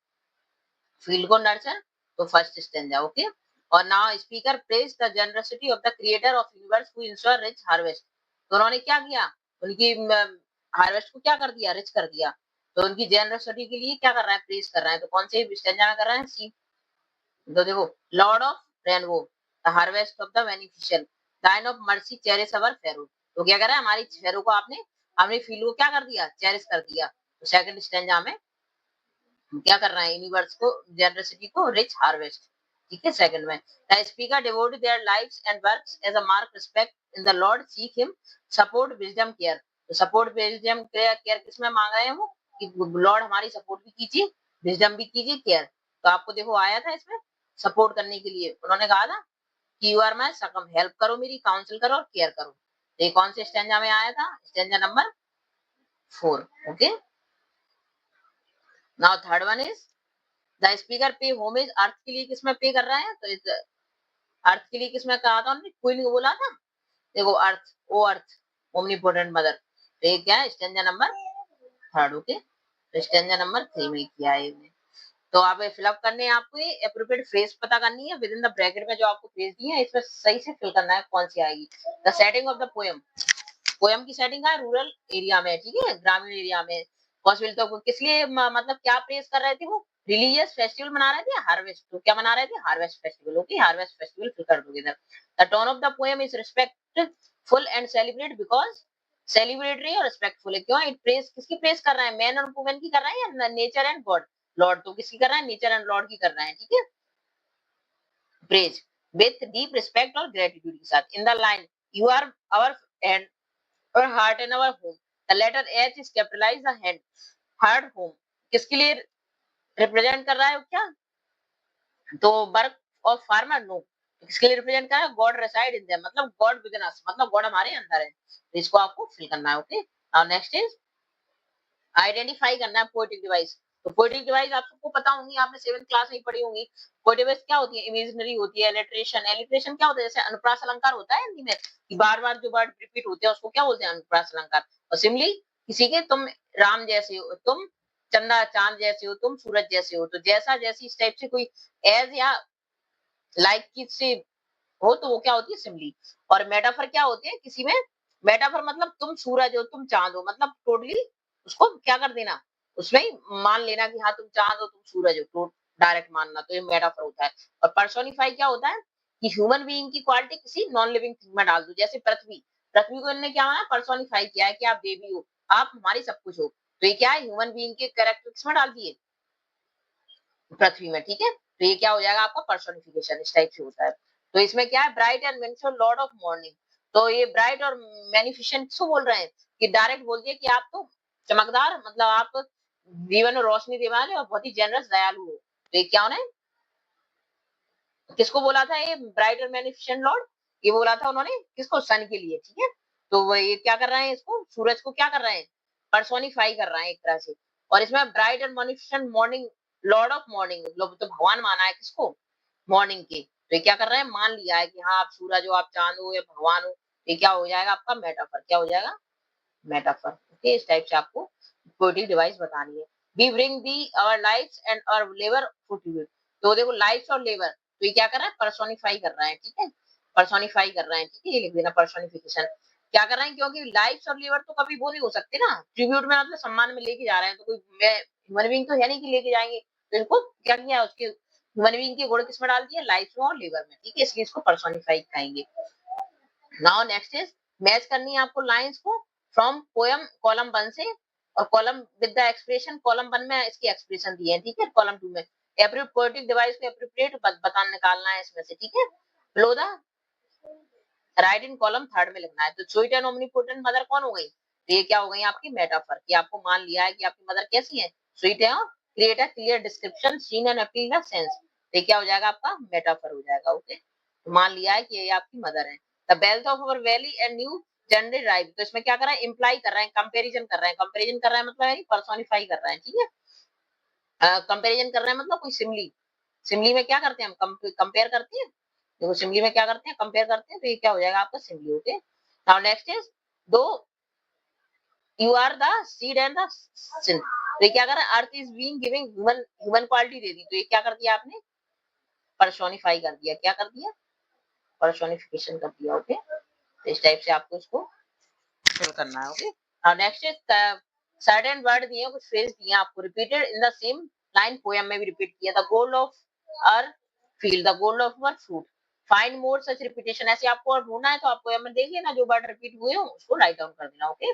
फील्ड को नर्चर, तो फर्स्ट स्टेंजा। ओके, और now speaker praise the generosity of the creator of universe who ensure rich harvest, तो उन्होंने क्या किया? उनकी हार्वेस्ट को क्या कर दिया? रिच कर दिया। तो उनकी जनरसिटी के लिए क्या कर रहा है? प्रेज कर रहा है। तो कौन से स्टेंजा में कर रहा है? सी, तो देखो lord of rainbow, the harvest of the beneficial, line of mercy cherish our furrow, तो क्या कर रहा है? हमारी फेरो को आपने, हमने फील्ड को क्या कर दिया? चेरिश कर दिया। तो सेकंड स्टेंजा में क्या कर रहा है? यूनिवर्स को, जनरसिटी को रिच हार्वेस्ट। ठीक है, सेकंड में the speaker devote their lives and works as a mark respect in the lord seek him support wisdom care, तो सपोर्ट विजडम केयर किसमें मांग रहे हैं वो? कि लॉर्ड हमारी सपोर्ट भी कीजिए, विजडम भी कीजिए, केयर। तो आपको देखो आया था इसमें सपोर्ट करने के लिए, उन्होंने कहा था कि यू आर माई सकम, हेल्प करो मेरी, काउंसिल करो और केयर करो। तो ये कौन से स्टेंजा में आया था? Stanza number 4। Okay, now third one is the speaker pay homage earth के लिए, किसमें पे कर रहा है? तो इस अर्थ के लिए किसमें कहा था उन्होंने? क्वीन को बोला था। देखो अर्थ, ओ अर्थ, ओमनीपोटेंट मदर, तो ये क्या है? Stanza number 3। ओके, तो स्टेंजा नंबर 3 में किया है इन्हें। तो आप फिलअप करने हैं, आपको ये एप्रोप्रिएट फ्रेज पता करनी है, विद इन द ब्रैकेट में जो आपको फ्रेज दी है इसमें सही से फिल करना है कौन सी आएगी। The setting of the poem, poem की सेटिंग है रूरल एरिया में, ठीक है, ग्रामीण एरिया में। पॉसिबल तो किस लिए मतलब क्या प्रेस कर रहे थे वो? रिलीजियस फेस्टिवल मना रहे थे, हार्वेस्ट, तो क्या मना रहे थे? Harvest festival. Okay, harvest festival fill कर दोगे इधर। The tone of the poem is respectful and celebrate because, celebratory और रिस्पेक्टफुल है, क्यों? इट प्रेस, किसकी प्रेस कर रहा है? मैन और वुमेन की कर रहा है, या नेचर एंड गॉड? लॉर्ड, तो किसकी कर रहा है? नेचर एंड लॉर्ड की कर रहा है। ठीक है, प्रेज विथ डीप रिस्पेक्ट और ग्रेटिट्यूड के साथ। In the line you are our and our heart in our home, the letter H is capitalize the head, heart home किसके लिए रिप्रेजेंट कर रहा है? क्या? तो वर्क ऑफ फार्मर, नो, किसके लिए रिप्रेजेंट कर रहा है? गॉड रेसाइड इन देम, मतलब गॉड विद इन अस, मतलब गॉड हमारे अंदर है। तो इसको आपको फिल करना है। Okay, now next is identify करना है पोएटिक डिवाइस। तो पोएटिक डिवाइस आप सबको पता होंगी, आपने 7th क्लास में पढ़ी होंगी। पोएटिक डिवाइस क्या होती है? इमेजिनरी होती है। एलिट्रेशन, एलिट्रेशन क्या होता है? जैसे अनुप्रास अलंकार होता है हिंदी में कि बार-बार जो वर्ड रिपीट होते हैं उसको क्या बोलते हैं? अनुप्रास अलंकार। और सिमिली किसी के तुम राम जैसे हो, तुम चंदा चांद जैसे हो, तुम सूरज जैसे हो। तो जैसा जैसी इस टाइप से कोई एज या लाइक किसी हो तो वो क्या होती है? सिमिली। और मेटाफर क्या होते हैं किसी में? मेटाफर मतलब तुम सूरज हो, तुम चांद हो, मतलब टोटली उसको क्या कर देना, उसमें ही मान लेना कि हाँ तुम चांद हो, तुम सूरज हो, तो डायरेक्ट मानना, तो ये मेटाफर होता है। और पर्सोनिफाई क्या होता है कि ह्यूमन बीइंग की क्वालिटी किसी नॉन लिविंग थिंग में डाल दो। जैसे पृथ्वी, पृथ्वी को इन्होंने क्या माना? पर्सोनिफाई किया है कि आप बेबी हो, आप हमारी सब कुछ हो। तो ये क्या है? ह्यूमन बीइंग के कैरेक्टरिस्टिक्स में डाल दिए पृथ्वी में, ठीक है? तो ये क्या हो जाएगा आपका? पर्सोनिफिकेशन इस टाइप से होता है। तो इसमें क्या है? Bright and magnificent lord of morning. तो ये ब्राइट और मैनिफिसेंट किसको बोल रहे हैं? कि डायरेक्ट बोल दिए कि आप तो चमकदार, मतलब आप जीवन में रोशनी देने वाले और बहुत ही जेनरस दयालु हो। तो ये क्या होना है? किसको बोला था ये ब्राइट और मैनिफिसेंट लॉर्ड? ये बोला था उन्होंने किसको? सन के लिए, ठीक है? तो वो ये क्या कर रहे हैं? इसको सूरज को क्या कर रहे हैं? पर्सोनिफाई कर रहे हैं एक तरह से। और इसमें bright and magnificent morning, lord of morning, लोग तो भगवान माना है किसको? मॉर्निंग के। तो ये क्या कर रहे हैं? मान लिया है कि हाँ आप सूरज हो, आप चांद हो या भगवान हो। ये क्या हो जाएगा आपका? मेटाफर। क्या हो जाएगा? मेटाफर। ओके, इस टाइप से आपको पोएटिक डिवाइस बतानी है। We bring the our lifes and our labour for tribute. तो देखो लाइफ्स और लेबर, तो ये क्या कर रहा है? पर्सोनिफाई कर रहा है, ठीक है? पर्सोनिफाई कर रहा है, ठीक है? ये लिख देना पर्सोनिफिकेशन। क्या कर रहे हैं? क्योंकि लाइफ्स और लेबर तो कभी वो नहीं हो सकते ना, ट्रिब्यूट में मतलब सम्मान में लेके जा रहे हैं, तो कोई मैं ह्यूमन बीइंग तो है नहीं कि लेके जाएंगे। तो इसको क्या किया? उसके ह्यूमन बीइंग के गुण किसमें डाल दिए? लाइफ में और लेबर में, ठीक है? इसलिए इसको पर्सोनिफाई कहेंगे। नाउ नेक्स्ट इज मैच करनी है आपको लाइंस को फ्रॉम पोएम कॉलम 1 से और column with the expression. Column 1 में इसकी एक्सप्रेशन दी है, ठीक है? कॉलम 2 में पोएटिक डिवाइस को एप्रोप्रिएट बता निकालना है इसमें से, ठीक है? लो द राइट इन कॉलम 3 में लिखना है। तो स्वीट एंड ओमनीपोटेंट मदर कौन हो गई? तो ये क्या हो गई आपकी? मेटाफर। कि आपको मान लिया है कि आपकी मदर कैसी है? स्वीट है, और create a clear description scene and appeal the sense. तो ये क्या हो जाएगा आपका? मेटाफर हो जाएगा। ओके, तो मान लिया है कि ये आपकी मदर है। The wealth of our valley and new general राइव। तो इसमें क्या कर रहा है? इंप्लाई कर रहे हैं, कंपैरिजन कर रहे हैं। कंपैरिजन कर रहा है मतलब है पर्सोनिफाई कर रहे हैं, ठीक है? कंपैरिजन कर रहे हैं मतलब कोई सिमिली, सिमिली में क्या करते हैं हम? कंपेयर करते हैं। देखो सिमिली में क्या करते हैं? कंपेयर करते हैं। तो ये क्या हो जाएगा आपका? Simile. Okay, now next is though you are the seed and the sin. तो ये क्या कर रहा है? Earth is being giving human, human quality दे दी। तो ये क्या कर दिया आपने? पर्सोनिफाई कर दिया। क्या कर दिया? पर्सोनिफिकेशन कर दिया। ओके, तो इस टाइप से आपको इसको फिल करना है। Okay, now next is certain word दिए, कुछ फ्रेज दिए आपको, repeated in the same line. Poem में भी रिपीट किया। The goal of our field, the goal of our fruit, find more such repetition. ऐसे आपको और ढूंढना है तो आप पोएम में देखिए ना, जो वर्ड रिपीट हुए हो उसको राइट डाउन कर देना। ओके,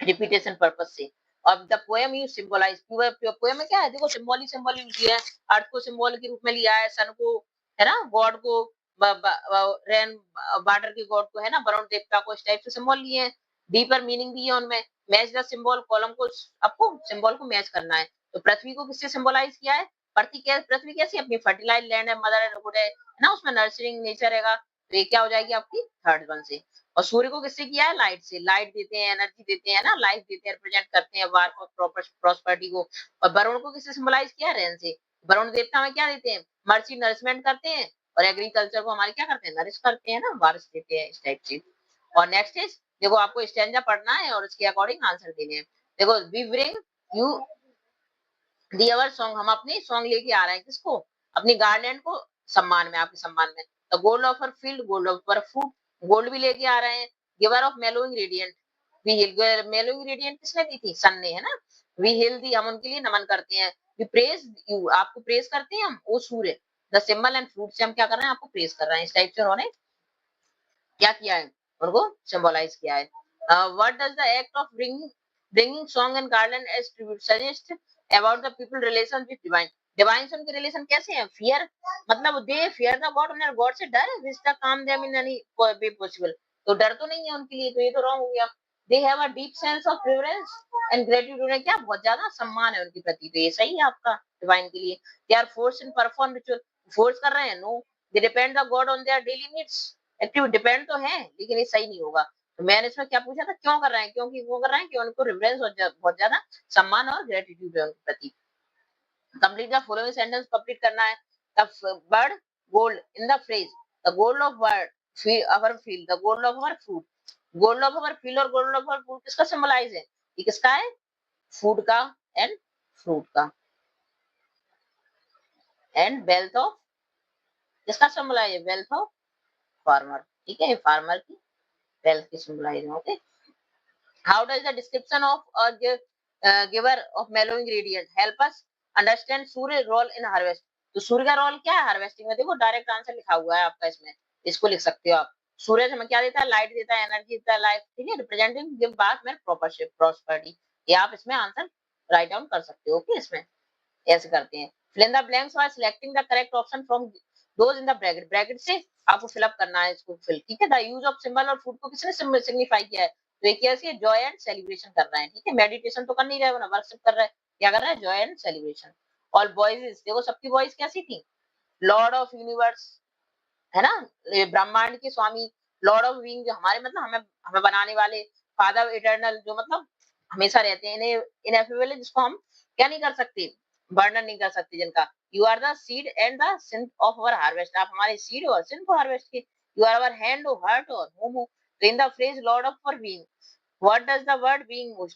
रिपीटेशन पर्पज से। और the poem you symbolise, poem में क्या है? देखो सिंबल ही सिंबल यूज किया है। अर्थ को सिंबल के रूप में लिया है, सन को है ना, गॉड को, रेन वाटर के गॉड को है ना, वरुण देवता को, इस टाइप से सिंबल लिए हैं। डीपर मीनिंग भी है उनमें। मैच द सिंबल, कॉलम को आपको सिंबल को मैच करना है। तो पृथ्वी को किससे सिंबलाइज किया है? पृथ्वी कैसी? अपनी फर्टिलाइज लैंड है, मदर एंड गुड है ना, उसमें नर्सरिंग नेचर रहेगा। तो ये क्या हो जाएगी आपकी? थर्ड वन से। और सूर्य को किससे किया है? लाइट से। लाइट देते हैं, एनर्जी देते हैं ना, लाइफ देते हैं, रिप्रेजेंट करते हैं वार और प्रॉस्पेरिटी को। और वरुण को किससे सिंबलाइज किया? रेन से। वरुण देवता में क्या देते हैं? मर्सी, नरिशमेंट करते हैं। और एग्रीकल्चर को हमारे क्या करते हैं? नरिश करते हैं ना, बारिश देते हैं, इस टाइप से। और नेक्स्ट इज देखो आपको स्टैंजा पढ़ना है और उसके अकॉर्डिंग आंसर देने हैं। देखो we bring you the our song, हम अपनी सॉन्ग लेके आ रहे हैं किसको? अपनी गार्लैंड को सम्मान में, आपके सम्मान में। The gold of our field, gold of our food, gold भी लेके आ रहे हैं। Giver of mellow ingredient, we हिल, मेलो इंग्रेडिएंट किसने दी थी? सन ने, है ना। वी हिल दी, हम उनके लिए नमन करते हैं। वी प्रेज यू, आपको प्रेज करते हैं हम, वो सूर्य। द सिंबल एंड फ्रूट से हम क्या कर रहे हैं? आपको प्रेज कर रहे हैं। इस टाइप से उन्होंने क्या किया है? उनको सिंबलाइज किया है। What does the act of bringing song and garland as tribute suggest about the people relation with divine. Divine से उनके रिलेशन कैसे हैं? फियर, मतलब दे फियर द गॉड, उन्हें गॉड से डर है, which the calm them in any way possible. तो डर तो नहीं है उनके लिए, तो ये तो रॉन्ग हो गया। They have a deep sense of reverence and gratitude, उन्हें क्या बहुत ज्यादा सम्मान है उनके प्रति। तो ये सही है आपका डिवाइन के लिए। They are force in perform ritual, force कर रहे हैं? No, they depend the god on their daily needs. Active depend तो है लेकिन ये सही नहीं होगा। तो मैंने इसमें क्या पूछा था, क्यों कर रहे हैं, क्योंकि वो कर रहे हैं कि उनको रिवरेंस और बहुत ज्यादा सम्मान और ग्रेटिट्यूड है उनके प्रति। Complete the following sentence complete करना है। The bird gold in the phrase, the gold of bird our field, the gold of our fruit. Gold of our field और गोल्ड ऑफ अवर फ्रूट किसका symbolize है, ये किसका है, food का and fruit का। एंड वेल्थ ऑफ किसका symbolize है, वेल्थ ऑफ फार्मर, ठीक है, फार्मर की वेल्थ की सिंबलाइज है। Okay, how does the description of giver of mellow ingredient help us understand Surya role in harvest. तो सूर्य का रोल क्या है हार्वेस्टिंग में, देखो डायरेक्ट आंसर लिखा हुआ है आपका इसमें, इसको लिख सकते हो आप। सूरज हमें क्या देता है, लाइट देता है, एनर्जी देता है, लाइफ, ठीक है, रिप्रेजेंटिंग गिव बार्थ में प्रॉपर शेप प्रॉस्पेरिटी। ये आप इसमें आंसर राइट डाउन कर सकते हो। ओके, इसमें ऐसे करते हैं। fill in the blanks by selecting the correct option from those in the bracket। Bracket से आपको फिलअप करना है इसको फिल, ठीक है। द यूज ऑफ सिंबल और फूड को किसने सिग्निफाई किया है, तो एक कैसे जॉय एंड सेलिब्रेशन कर रहे हैं, ठीक है, मेडिटेशन तो कर नहीं रहे हो ना, वर्कशिप कर रहे हैं, क्या कर रहा है, Joy and celebration. All boys, देखो सबकी वॉइस कैसी थी, लॉर्ड ऑफ यूनिवर्स, है ना, ब्रह्मांड के स्वामी, लॉर्ड ऑफ बीइंग जो हमारे मतलब हमें हमें बनाने वाले, फादर इटर्नल जो मतलब हमेशा रहते हैं, इन्हें इनएफेबल जिसको हम क्या नहीं कर सकते, वर्णन नहीं कर सकते, जिनका you are the seed and the scythe of our harvest, आप हमारे सीड और सिंथ को हार्वेस्ट के, यू आर अवर हैंड और हार्ट और होम। तो in the phrase lord of our being, what does the word being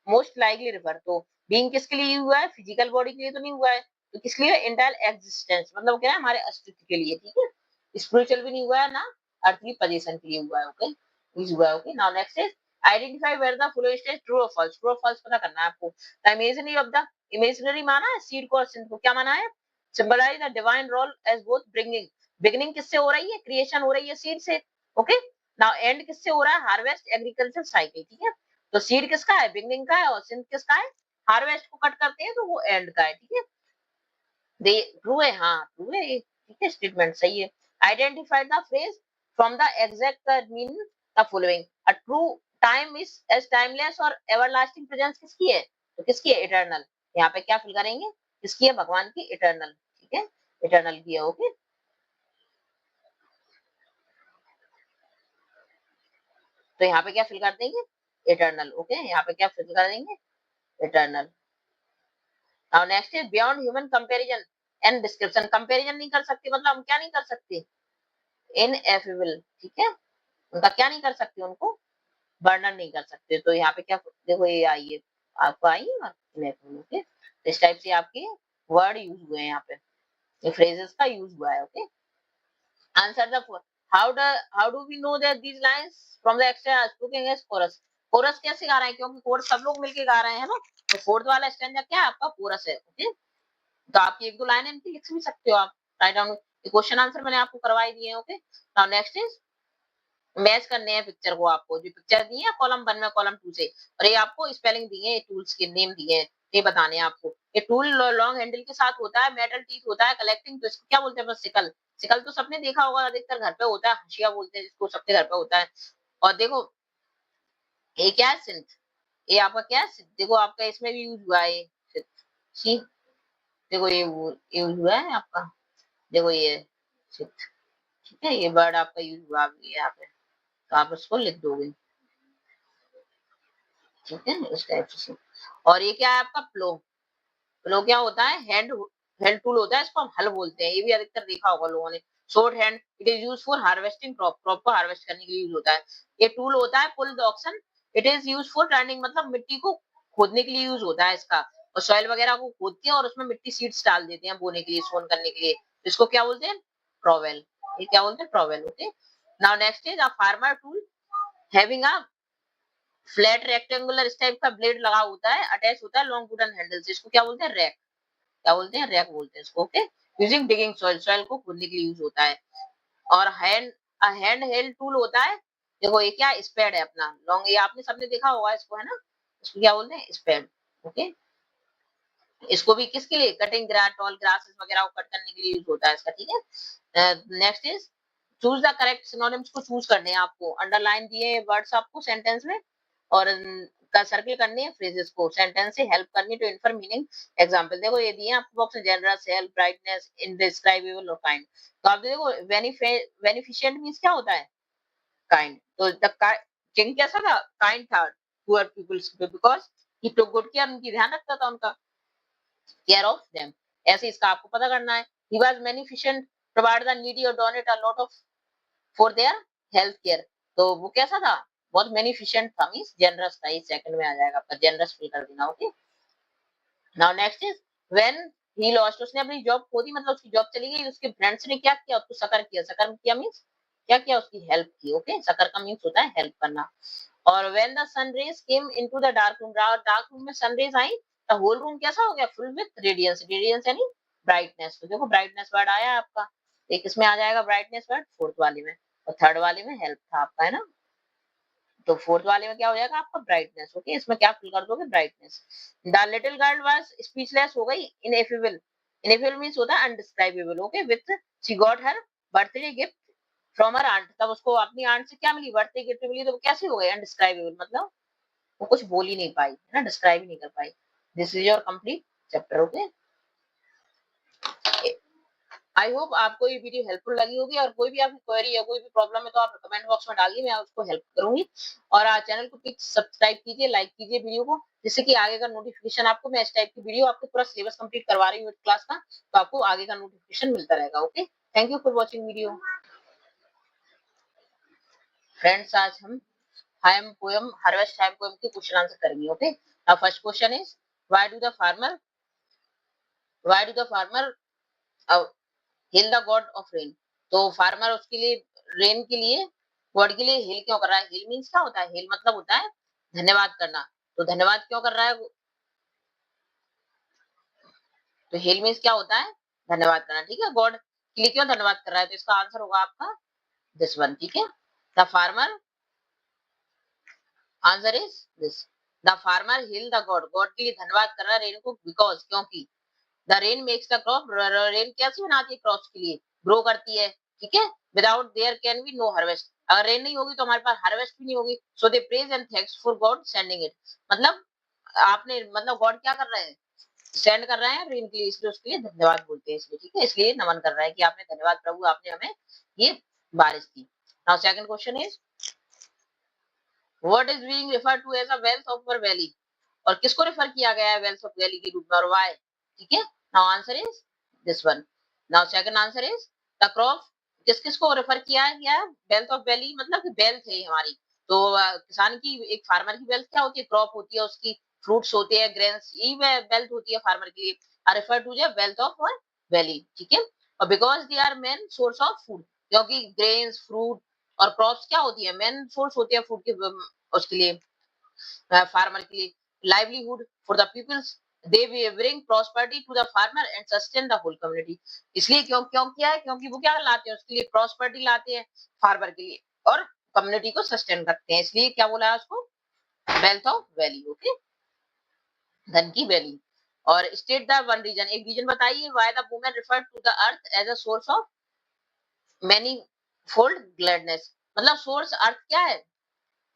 most likely refer, तो being किसके लिए हुआ है, फिजिकल बॉडी के लिए तो नहीं हुआ है, तो किस लिए, इंटायर एग्जिस्टेंस, मतलब क्या है, हमारे अस्तित्व के लिए, ठीक है, स्पिरिचुअल भी नहीं हुआ है ना, अर्थली पोजीशन के लिए हुआ है। ओके, यूज हुआ है। Okay, now next is identify where the flowing stage true और फॉल्स। ट्रू और फॉल्स पता करना है आपको। The imaginary of the, imaginary माना है सीड को और सिंथ को, क्या माना है, symbolise the divine role as both bringing, beginning किससे हो रही है, क्रिएशन हो रही है सीड से। ओके, नाउ एंड किससे हो रहा है, हार्वेस्ट एग्रीकल्चर साइकिल, ठीक है। तो सीड किसका है, बिगिनिंग का है, और सिंथ किसका है, हार्वेस्ट को कट करते हैं तो वो एंड का है, ठीक है। दे ट्रू है, हाँ ट्रू है ये, ठीक है, स्टेटमेंट सही है। Identify the phrase from the exact mean the following, a true time is as timeless और एवरलास्टिंग प्रेजेंस किसकी है, तो किसकी है, इटर्नल। यहाँ पे क्या फिल करेंगे, किसकी है, भगवान की, इटर्नल, ठीक है, इटर्नल की है। ओके, तो यहाँ पे क्या फिल कर देंगे, इटर्नल। ओके, यहाँ पे क्या फिल कर देंगे, eternal. Now next is beyond human comparison and description. Comparison नहीं कर सकते, मतलब हम क्या नहीं कर सकते, इनएफेबल, ठीक है, उनका क्या नहीं कर सकते, उनको वर्णन नहीं कर सकते। तो यहाँ पे क्या, देखो ये आई है, आपको आई है इनएफेबल। ओके, इस टाइप से आपके वर्ड यूज हुए हैं यहाँ पे, ये फ्रेजेस का यूज हुआ है। Okay, answer the how do we know that these lines from the extra spoken as chorus. Chorus कैसे गा रहे हैं, क्योंकि कोरस सब लोग मिलके गा रहे हैं ना, तो फोर्थ वाला स्टैंजा क्या है आपका, कोरस है। ओके, तो आप एक दो लाइन इनकी लिख भी सकते हो आप, राइट डाउन, क्वेश्चन आंसर मैंने आपको करवाई दिए हैं। Okay, now next is match करने हैं पिक्चर को, आपको जो पिक्चर दी है कॉलम 1 में कॉलम 2 से, और ये आपको स्पेलिंग दिए हैं, टूल्स के नेम दिए हैं, ये बताने हैं आपको। ये टूल लॉन्ग हैंडल के साथ होता है, मेटल टीथ होता है, कलेक्टिंग, तो इसको क्या बोलते हैं, बस सिकल। सिकल तो सबने देखा होगा, अधिकतर घर पे होता है, हंसिया बोलते हैं जिसको, सबके घर पे होता है। और देखो ये क्या है, सिंथ, ये आपका क्या है, देखो आपका इसमें भी यूज हुआ है ये, सी, देखो ये यूज हुआ है आपका, देखो ये सिंथ, ठीक है, ये वर्ड आपका यूज हुआ है यहाँ पे, तो आप उसको लिख दोगे, ठीक है, इस टाइप से। और ये क्या है आपका प्लो, प्लो क्या होता है, हैंड हैंड टूल होता है, इसको हम हल बोलते हैं, ये भी अधिकतर देखा होगा लोगों ने। Short hand, it is use for harvesting crop, crop को हार्वेस्ट करने के लिए यूज होता है। ये टूल होता है pull the auction, it is use for turning, मतलब मिट्टी को खोदने के लिए यूज होता है इसका, और सॉइल वगैरह को खोदते हैं और उसमें मिट्टी सीड्स डाल देते हैं बोने के लिए, सोन करने के लिए, इसको क्या बोलते हैं, ट्रॉवेल, ये क्या बोलते हैं, trowel. Okay, now next is a farmer tool having a flat rectangular इस टाइप का ब्लेड लगा होता है, अटैच होता है लॉन्ग वुडन हैंडल से, इसको क्या बोलते हैं, रैक, क्या बोलते हैं, रैक बोलते हैं इसको। Okay, using digging soil, soil को खोदने के लिए यूज होता है। और हैंड हेल्ड टूल होता है, देखो ये क्या स्पेड है अपना लॉन्ग, ये आपने सबने देखा होगा इसको, है ना, इसको क्या बोलते हैं, स्पेड। ओके, इसको भी किसके लिए, कटिंग ग्रास, टॉल ग्रासेस वगैरह को कट करने के लिए यूज होता है इसका, ठीक है। Next is choose the correct synonyms को चूज करने हैं आपको, अंडरलाइन दिए वर्ड्स आपको सेंटेंस में, और का सर्किल करनी है फ्रेजेस को, सेंटेंस से हेल्प करनी टू इन्फॉर्म मीनिंग। एग्जांपल देखो ये दिए आपको बॉक्स में, जनरस, हेल्प, ब्राइटनेस, इनडिस्क्राइबेबल और काइंड। तो आप देखो बेनिफिशिएंट मींस क्या होता है, काइंड, तो द किंग कैसा था? काइंड था पुअर पीपल्स पे, because he took good care, उनकी ध्यान रखता था उनका, केयर ऑफ देम। ऐसे इसका आपको पता करना है। He was beneficent, provide the needy और donate a lot of for their health care. तो वो कैसा था? बहुत बेनिफिशिएंट था, मींस जनरस था। ये सेकंड में आ जाएगा आपका, जनरस फिल कर देना। Okay, now next is when he lost, उसने अपनी जॉब खो दी, मतलब उसकी जॉब चली गई। उसके फ्रेंड्स ने क्या किया? उसको सकर किया। सकर किया मींस क्या किया? उसकी हेल्प की। ओके, सकर का मींस होता है हेल्प करना। और when the sun rays came into the dark room, dark room में सन रेज आई, द होल रूम कैसा हो गया? Full with radiance. रेडियंस यानी ब्राइटनेस। तो देखो ब्राइटनेस वर्ड आया आपका, एक इसमें आ जाएगा ब्राइटनेस वर्ड फोर्थ वाले में, और थर्ड वाले में हेल्प था आपका, है ना। तो फोर्थ वाले में क्या हो जाएगा आपका? ब्राइटनेस। ओके, इसमें क्या फिल कर दोगे? Brightness. The little girl was speechless, हो गई इनएफेबल। इनएफेबल मींस होता है undescribable. Okay, with she got her birthday gift from her aunt, तब उसको अपनी आंट से क्या मिली? बर्थडे गिफ्ट मिली। तो वो कैसी हो गई? अनडिस्क्राइबेबल, मतलब वो कुछ बोल ही नहीं पाई, है ना, डिस्क्राइब ही नहीं कर पाई। This is your complete chapter. Okay, I hope आपको ये वीडियो हेल्पफुल लगी होगी, और कोई भी आपकी क्वेरी या कोई भी प्रॉब्लम है तो आप कमेंट बॉक्स में डालिए, मैं उसको हेल्प करूंगी। और चैनल को प्लीज सब्सक्राइब कीजिए, लाइक कीजिए वीडियो को, जिससे कि आगे का नोटिफिकेशन आपको, मैं इस टाइप की वीडियो आपको पूरा सिलेबस कंप्लीट करवा रही हूँ क्लास का, तो आपको आगे का नोटिफिकेशन मिलता रहेगा। Okay, thank you for watching video. Friends, आज हम hymn poem, harvest hymn poem के क्वेश्चन आंसर करेंगे। Okay, now first question is why do the farmer hill the God of rain. तो फार्मर उसके लिए, रेन के लिए, गॉड के लिए हिल क्यों कर रहा है? हिल मीन्स क्या होता है? हिल मतलब होता है धन्यवाद करना। तो धन्यवाद क्यों कर रहा है? तो हिल मीन्स क्या होता है? धन्यवाद करना। ठीक है, गॉड के लिए क्यों धन्यवाद कर रहा है? तो इसका आंसर होगा आपका दिस वन। ठीक है, the farmer, answer is this, the farmer hill the God, God के लिए धन्यवाद कर रहा है रेन को, बिकॉज, क्योंकि the rain makes the crop, rain कैसे बनाती है क्रॉप्स के लिए? ग्रो करती है। ठीक है, without there can be no harvest, अगर रेन नहीं होगी तो हमारे पास हार्वेस्ट भी नहीं होगी। So they praise and thanks for God sending it, मतलब आपने, मतलब गॉड क्या कर रहे हैं? सेंड कर रहे हैं रेन के लिए, इसलिए उसके लिए धन्यवाद बोलते हैं इसलिए। ठीक है, इसलिए नमन कर रहा है कि आपने, धन्यवाद प्रभु, आपने हमें ये बारिश दी। Now second question is what is being referred to as a wealth of our valley, और किसको रेफर किया गया है वेल्थ ऑफ वैली के रूप में, और व्हाई? ठीक है, now answer is this one. Now second answer is the crop, किस किस को रेफर किया है? क्या वेल्थ ऑफ वैली, मतलब कि वेल्थ है हमारी। तो किसान की, एक फार्मर की वेल्थ क्या होती है? क्रॉप होती है उसकी, फ्रूट्स होते हैं, ग्रेन्स, यही वेल्थ होती है फार्मर के लिए। Are refer to the wealth of valley. ठीक है, और because they are main source of food, क्योंकि ग्रेन्स, फ्रूट और क्रॉप्स क्या होती है? मेन सोर्स होती है फूड के, उसके लिए, फार्मर के लिए। Livelihood for the peoples, they bring prosperity to the farmer and sustain the whole community. इसलिए क्यों क्यों किया है? क्योंकि वो क्या लाते हैं उसके लिए? प्रॉस्पेरिटी लाते हैं फार्मर के लिए, और कम्युनिटी को सस्टेन रखते हैं, इसलिए क्या बोला है उसको? Wealth of valley. ओके, धन की वैली। और स्टेट द वन रीजन, एक रीजन बताइए why the women refer to the earth as a source of manifold gladness, मतलब सोर्स अर्थ क्या है?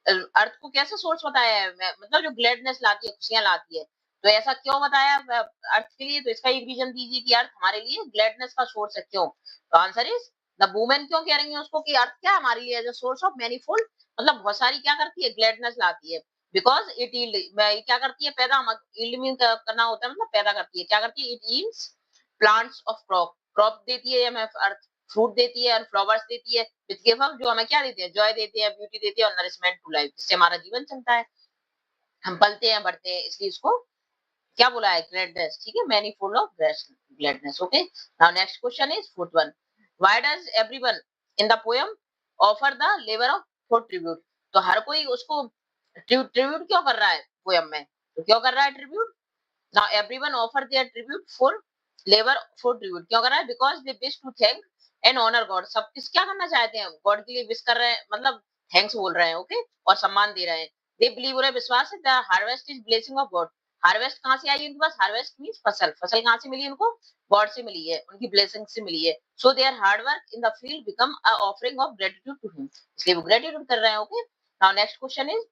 अर्थ को कैसे सोर्स बताया है? मतलब जो ग्लैडनेस लाती है, खुशियां लाती है। तो ऐसा क्यों बताया अर्थ के लिए? तो इसका एक रीजन दीजिए कि अर्थ हमारे लिए ग्लैडनेस का सोर्स है, क्यों? तो आंसर इज द वुमेन, क्यों कह रही है उसको कि अर्थ क्या हमारे लिए as a source of manifold, मतलब बहुत सारी क्या करती है? ग्लैडनेस लाती है। बिकॉज इट यील्ड, क्या करती है? पैदा, यील्ड मीन करना होता है, मतलब पैदा करती है। क्या करती है? It yields plants of crop, crop देती है हमें अर्थ, फ्रूट देती है और फ्लावर्स देती है, विद गिव अप, जो हमें क्या देते हैं? जॉय देते हैं, ब्यूटी देते हैं, और नरिशमेंट टू लाइफ, जिससे हमारा जीवन चलता है, हम पलते हैं, बढ़ते हैं, इसलिए इसको क्या बोला है? ग्लैडनेस। ठीक है, manifold of gladness. Okay, now next question is fourth one, why does everyone in the poem offer the labour of for tribute. तो हर कोई उसको ट्रिब्यूट क्यों कर रहा है पोएम में? तो क्यों कर रहा है tribute? Now everyone offer their tribute for labor for tribute, क्यों कर रहा है? Because they wish to thank and honor God, सब किस क्या करना चाहते हैं? गॉड के लिए विश कर रहे हैं, मतलब थैंक्स बोल रहे हैं। ओके, और सम्मान दे रहे हैं। दे बिलीव, उन्हें विश्वास है, the harvest is blessing of God, harvest कहाँ से आई उनके पास? हार्वेस्ट मींस फसल, फसल कहाँ से मिली उनको? गॉड से मिली है, उनकी ब्लेसिंग से मिली है। So their hard work in the field become a offering of gratitude to him, इसलिए वो ग्रेटिट्यूड कर रहे हैं। Okay, now next question is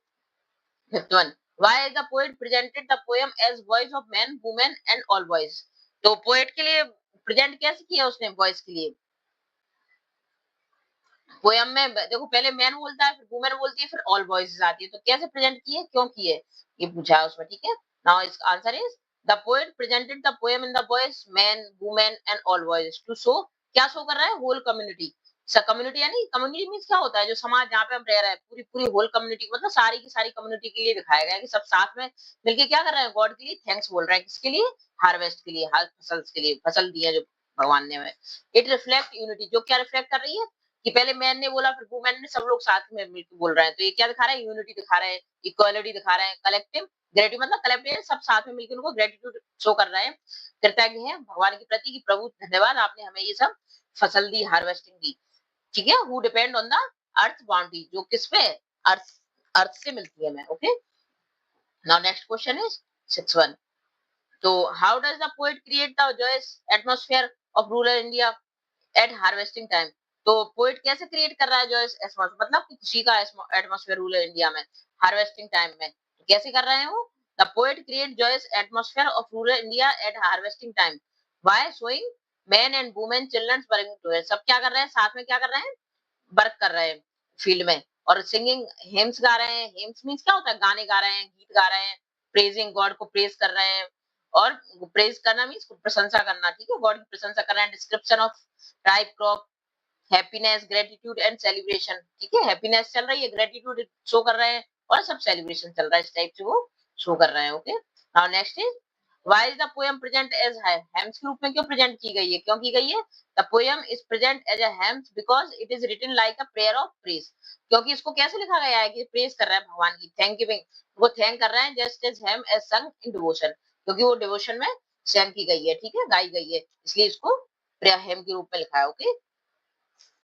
fifth one, why the poet presented the poem as voice of men, women and all boys। तो poet के लिए present कैसे किया उसने? वॉइस के लिए, पोयम में देखो पहले मैन बोलता है, फिर वुमेन बोलती है, फिर ऑल वॉइसेस आती है, तो कैसे प्रेजेंट की है, क्यों की है, ये पूछा है उसमें, ठीक है। नाउ इसका answer is the poet presented the poem in the voice man women and all voices to show, क्या शो कर रहा है, होल कम्युनिटी। कम्युनिटी यानी कम्युनिटी मीन्स क्या होता है, जो समाज जहाँ पे हम रह रहे हैं, पूरी पूरी होल कम्युनिटी, मतलब सारी की सारी कम्युनिटी के लिए दिखाया गया है कि सब साथ में मिलके क्या कर रहे हैं, गॉड के लिए थैंक्स बोल रहे हैं, किसके लिए, हार्वेस्ट के लिए, हर फसल के लिए, फसल दी है जो भगवान ने हमें। इट रिफ्लेक्ट यूनिटी, जो क्या रिफ्लेक्ट कर रही है कि पहले मैन ने बोला, फिर वुमेन ने, सब लोग साथ में मिलकर बोल रहे हैं, तो ये क्या दिखा रहा है, यूनिटी दिखा रहे हैं, इक्वालिटी दिखा रहे हैं, कलेक्टिव ग्रेटिट्यूड, मतलब कलेक्टिव सब साथ में मिलकर उनको ग्रेटिट्यूड शो कर रहे हैं, कृतज्ञ हैं भगवान के प्रति कि प्रभु धन्यवाद, आपने हमें ये सब फसल दी, हार्वेस्टिंग दी, ठीक है। Who depend on the earth boundary, जो किस पे, अर्थ, अर्थ से मिलती है हमें, okay. Now next question is 6-1, तो how does the poet create the joyous atmosphere of rural India at harvesting time, तो पोएट कैसे क्रिएट कर रहा है जॉयस एटमॉस्फेयर, मतलब कि खुशी का एटमॉस्फेयर रूरल इंडिया में हार्वेस्टिंग टाइम में, तो कैसे कर रहे हैं वो, the poet create Joyce atmosphere of rural India at harvesting time by showing men and women children working together, सब क्या कर रहे हैं, साथ में क्या कर रहे हैं, वर्क कर रहे हैं फील्ड में, और सिंगिंग हिम्स गा रहे हैं, हिम्स मींस क्या होता है, गाने गा रहे हैं, गीत गा रहे हैं, प्रेजिंग गॉड को प्रेज कर रहे हैं, और प्रेज करना मींस प्रशंसा करना, ठीक है, गॉड की प्रशंसा कर रहे हैं, description of type crop, happiness, gratitude and celebration, ठीक है, हैप्पीनेस चल रही है, ग्रेटिट्यूड शो कर रहे हैं, और सब सेलिब्रेशन चल रहा है, इस टाइप से वो शो कर रहे हैं, okay. Now next is why is the poem present as hymns के रूप में क्यों प्रेजेंट की गई है, क्यों की गई है, the poem is present as a hymns because it is written like a prayer of praise, क्योंकि इसको कैसे लिखा गया है कि प्रेज कर रहा है भगवान की, थैंक गिविंग, वो थैंक कर रहे हैं, जस्ट एज हेम एज संग इन डिवोशन, क्योंकि वो डिवोशन में सेंग की गई है, ठीक है, गाई गई है, इसलिए इसको प्रेयर हेम के रूप में लिखा है, ओके।